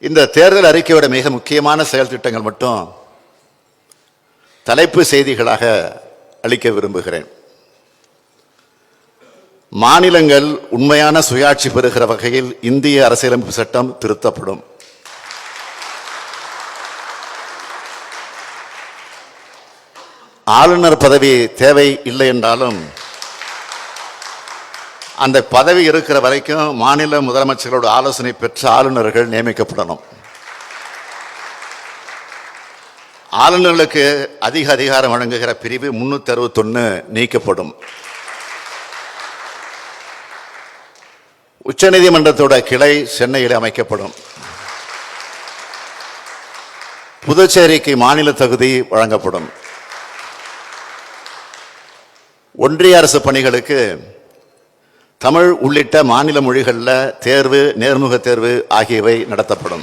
இந்த தேர்தல் அறிக்கையோட மிக முக்கியமான செயல் திட்டங்கள் மட்டும் தலைப்பு செய்திகளாக அளிக்க விரும்புகிறேன். மாநிலங்கள் உண்மையான சுயாட்சி பெறுகிற வகையில் இந்திய அரசியலமைப்பு சட்டம் திருத்தப்படும். ஆளுநர் பதவி தேவை இல்லை என்றாலும் அந்த பதவி இருக்கிற வரைக்கும் மாநில முதலமைச்சர்களோட ஆலோசனை பெற்ற ஆளுநர்கள் நியமிக்கப்படணும். ஆளுநர்களுக்கு அதிக அதிகாரம் வழங்குகிற பிரிவு 361 நீக்கப்படும். உச்சநீதிமன்றத்தோட கிளை சென்னையில் அமைக்கப்படும். புதுச்சேரிக்கு மாநில தகுதி வழங்கப்படும். ஒன்றிய அரசு பணிகளுக்கு தமிழ் உள்ளிட்ட மாநில மொழிகளில் தேர்வு, நேர்முக தேர்வு ஆகியவை நடத்தப்படும்.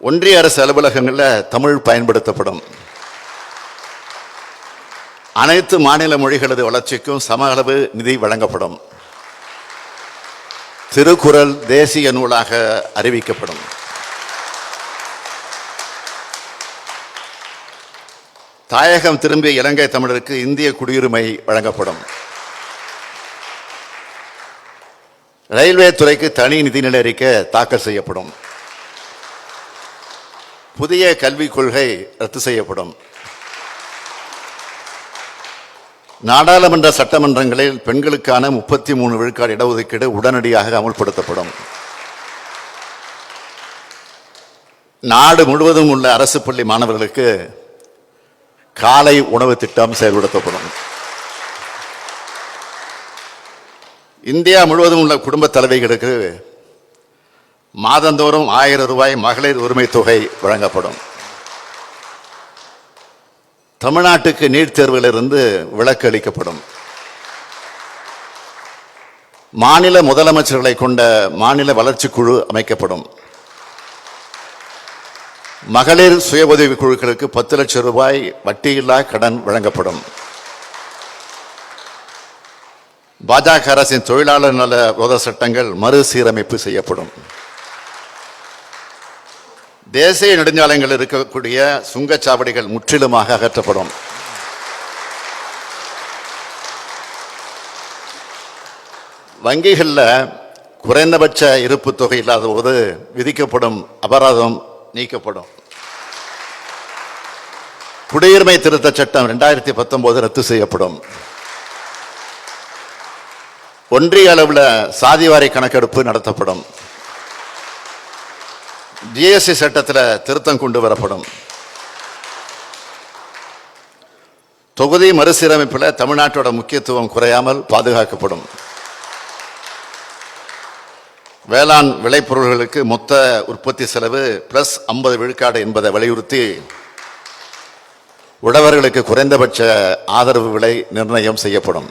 ஒன்றிய அரசு அலுவலகங்களில் தமிழ் பயன்படுத்தப்படும். அனைத்து மாநில மொழிகளது வளர்ச்சிக்கும் சம அளவு நிதி வழங்கப்படும். திருக்குறள் தேசிய நூலாக அறிவிக்கப்படும். தாயகம் திரும்பிய இலங்கை தமிழருக்கு இந்திய குடியுரிமை வழங்கப்படும். ரயில்வே துறைக்கு தனி நிதிநிலை அறிக்கை தாக்கல் செய்யப்படும். புதிய கல்விக் கொள்கை ரத்து செய்யப்படும். நாடாளுமன்ற சட்டமன்றங்களில் பெண்களுக்கான 33 விழுக்காடு இடஒதுக்கீடு உடனடியாக அமுல்படுத்தப்படும். நாடு முழுவதும் உள்ள அரசு பள்ளி மாணவர்களுக்கு காலை உணவு திட்டம் செயல்படுத்தப்படும். இந்தியா முழுவதும் உள்ள குடும்ப தலைவிகளுக்கு மாதந்தோறும் 1000 ரூபாய் மகளிர் உரிமை தொகை வழங்கப்படும். தமிழ்நாட்டுக்கு நீட் தேர்விலிருந்து விலக்கு அளிக்கப்படும். மாநில முதலமைச்சர்களை கொண்ட மாநில வளர்ச்சி குழு அமைக்கப்படும். மகளிர் சுய உதவி குழுக்களுக்கு 10 லட்சம் ரூபாய் வட்டியில்லா கடன் வழங்கப்படும். பாஜக அரசின் தொழிலாளர் நல விரோத சட்டங்கள் மறுசீரமைப்பு செய்யப்படும். தேசிய நெடுஞ்சாலைகளில் இருக்கக்கூடிய சுங்கச்சாவடிகள் முற்றிலுமாக அகற்றப்படும். வங்கிகளில் குறைந்தபட்ச இருப்பு தொகை இல்லாத போது விதிக்கப்படும் அபராதம் நீக்கப்படும். குடியுரிமை திருத்த சட்டம் 2019 ரத்து செய்யப்படும். ஒன்றிய அளவில் சாதிவாரி கணக்கெடுப்பு நடத்தப்படும். ஜிஎஸ்டி சட்டத்தில் திருத்தம் கொண்டு வரப்படும். தொகுதி மறுசீரமைப்பில் தமிழ்நாட்டோட முக்கியத்துவம் குறையாமல் பாதுகாக்கப்படும். வேளாண் விளைபொருள்களுக்கு மொத்த உற்பத்தி செலவு +50 விழுக்காடு என்பதை வலியுறுத்தி உழவர்களுக்கு குறைந்தபட்ச ஆதரவு விலை நிர்ணயம் செய்யப்படும்.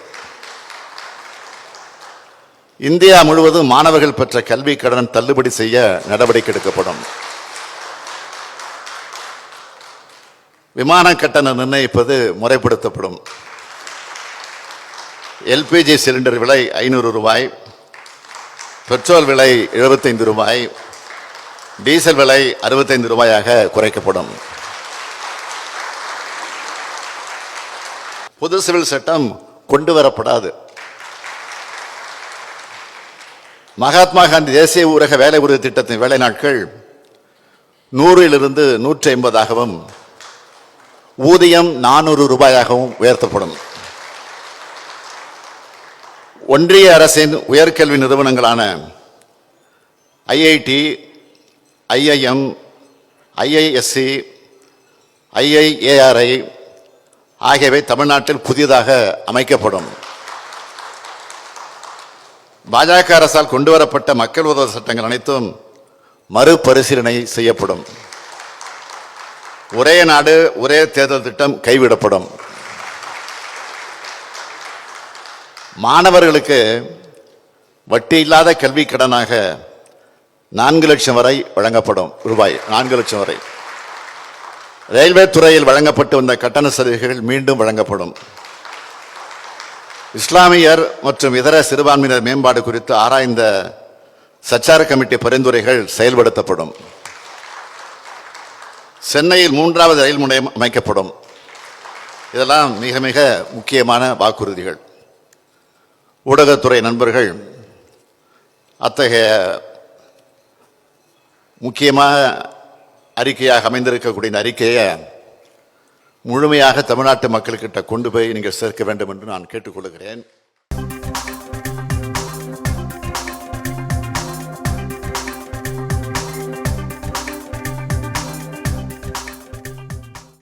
இந்தியா முழுவதும் மாணவர்கள் பெற்ற கல்வி கடன் தள்ளுபடி செய்ய நடவடிக்கை எடுக்கப்படும். விமான கட்டணம் நிர்ணயிப்பது முறைப்படுத்தப்படும். எல்பிஜி சிலிண்டர் விலை 500 ரூபாய், பெட்ரோல் விலை 75 ரூபாய், டீசல் விலை 65 ரூபாயாக குறைக்கப்படும். புது சிவில் சட்டம் கொண்டு வரப்படாது. மகாத்மா காந்தி தேசிய ஊரக வேலை உறுதி திட்டத்தின் வேலை நாட்கள் 100லிருந்து 150ஆகவும் ஊதியம் 400 ரூபாயாகவும் உயர்த்தப்படும். ஒன்றிய அரசின் உயர்கல்வி நிறுவனங்களான ஐஐடி, ஐஐஎம், ஐஐஎஸ்சி, ஐஐஏஆர்ஐ ஆகியவை தமிழ்நாட்டில் புதிதாக அமைக்கப்படும். பாஜக அரசால் கொண்டு வரப்பட்ட மக்கள் விரோத சட்டங்கள் அனைத்தும் மறுபரிசீலனை செய்யப்படும். ஒரே நாடு ஒரே தேர்தல் திட்டம் கைவிடப்படும். மாணவர்களுக்கு வட்டி இல்லாத கல்வி கடனாக 4 லட்சம் வரை வழங்கப்படும். ரூபாய் 4 லட்சம் வரை. ரயில்வே துறையில் வழங்கப்பட்டு வந்த கட்டண சலுகைகள் மீண்டும் வழங்கப்படும். இஸ்லாமியர் மற்றும் இதர சிறுபான்மையினர் மேம்பாடு குறித்து ஆராய்ந்த சச்சார கமிட்டி பரிந்துரைகள் செயல்படுத்தப்படும். சென்னையில் 3வது ரயில் முனையம் அமைக்கப்படும். இதெல்லாம் மிக மிக முக்கியமான வாக்குறுதிகள். ஊடகத்துறை நண்பர்கள் அத்தகைய முக்கியமாக அறிக்கையாக அமைந்திருக்கக்கூடிய அறிக்கையை முழுமையாக தமிழ்நாட்டு மக்கள்கிட்ட கொண்டு போய் நீங்கள் சேர்க்க வேண்டும் என்று நான் கேட்டுக்கொள்கிறேன்.